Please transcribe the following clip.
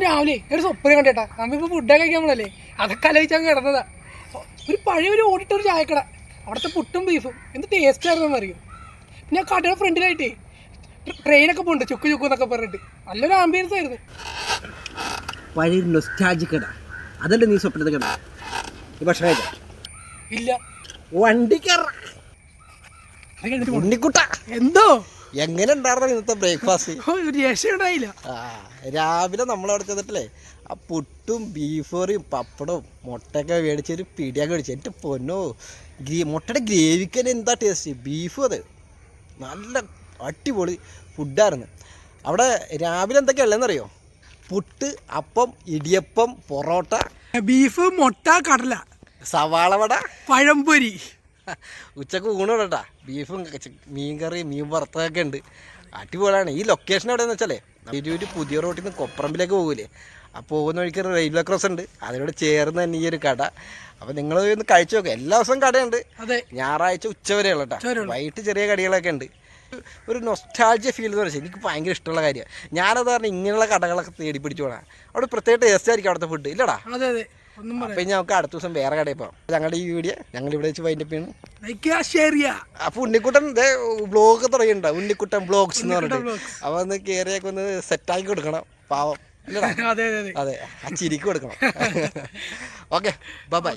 രാവിലെ ഒരു സ്വപ്നം കണ്ടേട്ടാ, നമ്മളിപ്പോൾ ഫുഡൊക്കെ കഴിക്കാമല്ലേ, അതൊക്കെ ആലോചിച്ചാൽ കിടന്നതാ. ഒരു പഴയ ഒരു ഓടിട്ടൊരു ചായക്കട, അവിടുത്തെ പുട്ടും ബീഫും എന്ത് ടേസ്റ്റ് ആയിരുന്നെന്ന് അറിയും. പിന്നെ ആ കടയുടെ ഫ്രണ്ടിലായിട്ടേ ട്രെയിനൊക്കെ പോകുന്നുണ്ട്, ചുക്ക് ചുക്ക് എന്നൊക്കെ പറഞ്ഞിട്ട് നല്ലൊരു ആംബിയൻസ് ആയിരുന്നു. പഴയ നൊസ്റ്റാൾജിക് കട, അതല്ലേ നീ സ്വപ്നത്തെ കട? ഈ ഭക്ഷണം കഴിച്ചാ ഇല്ല. വണ്ടി ഉണ്ണിക്കുട്ട എന്തോ എങ്ങനെ ഉണ്ടായിരുന്നു ഇന്നത്തെ ബ്രേക്ക്ഫാസ്റ്റ്? ഒരു രക്ഷയുണ്ടായില്ല. രാവിലെ നമ്മളവിടെ ചെന്നിട്ടില്ലേ ആ പുട്ടും ബീഫ് കറിയും പപ്പടവും മുട്ടയൊക്കെ മേടിച്ചൊരു പിടിയൊക്കെ മേടിച്ചു. എൻ്റെ പൊന്നോ, മുട്ടയുടെ ഗ്രേവിക്ക് തന്നെ എന്താ ടേസ്റ്റ്! ബീഫും അത് നല്ല അടിപൊളി ഫുഡായിരുന്നു. അവിടെ രാവിലെ എന്തൊക്കെയുള്ളതെന്നറിയോ? പുട്ട്, അപ്പം, ഇടിയപ്പം, പൊറോട്ട, ബീഫ്, മുട്ട, കടല, സവാള വട, പഴംപൊരി. ഉച്ചക്ക് ഊണുണ്ടാ ബീഫും മീൻ കറി, മീൻ വറുത്തതൊക്കെ ഉണ്ട്. അടിപൊളിയാണ്. ഈ ലൊക്കേഷൻ എവിടെയെന്ന് വെച്ചാലേ ഒരു പുതിയ റോട്ടിൽ നിന്ന് കൊപ്രമ്പിലേക്ക് പോകില്ലേ, ആ പോകുന്ന വഴിക്ക് റെയിൽവേ ക്രോസ് ഉണ്ട്, അതിനോട് ചേർന്ന് തന്നെ ഈ ഒരു കട. അപ്പോൾ നിങ്ങൾ ഒന്ന് കഴിച്ചു നോക്കുക. എല്ലാ ദിവസവും കടയുണ്ട്, ഞായറാഴ്ച ഉച്ചവരെയുള്ള കേട്ടോ. വൈകിട്ട് ചെറിയ കടികളൊക്കെ ഉണ്ട്. ഒരു നൊസ്റ്റാൾജിയ ഫീൽ എന്ന് വെച്ചാൽ എനിക്ക് ഭയങ്കര ഇഷ്ടമുള്ള കാര്യമാണ്. ഞാനത് കാരണം ഇങ്ങനെയുള്ള കടകളൊക്കെ തേടി പിടിച്ചു പോകണം. അവിടെ പ്രത്യേക ടേസ്റ്റ് ആയിരിക്കും അവിടുത്തെ ഫുഡ്, ഇല്ലടാ? അപ്പം ഞങ്ങൾക്ക് അടുത്ത ദിവസം വേറെ കടയിൽ പോകാം. ഞങ്ങളുടെ ഈ വീഡിയോ ഞങ്ങളിവിടെ വെച്ച് വൈൻഡപ്പ് ചെയ്യണം. അപ്പോൾ ഉണ്ണിക്കുട്ടൻ വ്ളോഗ് തുടങ്ങിയിട്ടുണ്ടോ, ഉണ്ണിക്കുട്ടൻ വ്ളോഗ്സ് എന്ന് പറഞ്ഞിട്ട്. അപ്പോൾ ഒന്ന് കയറിയൊക്കെ ഒന്ന് സെറ്റാക്കി കൊടുക്കണം, പാവം, ഇല്ലടാ? അതെ, ആ ചിരിക്ക് കൊടുക്കണം. Okay, bye bye.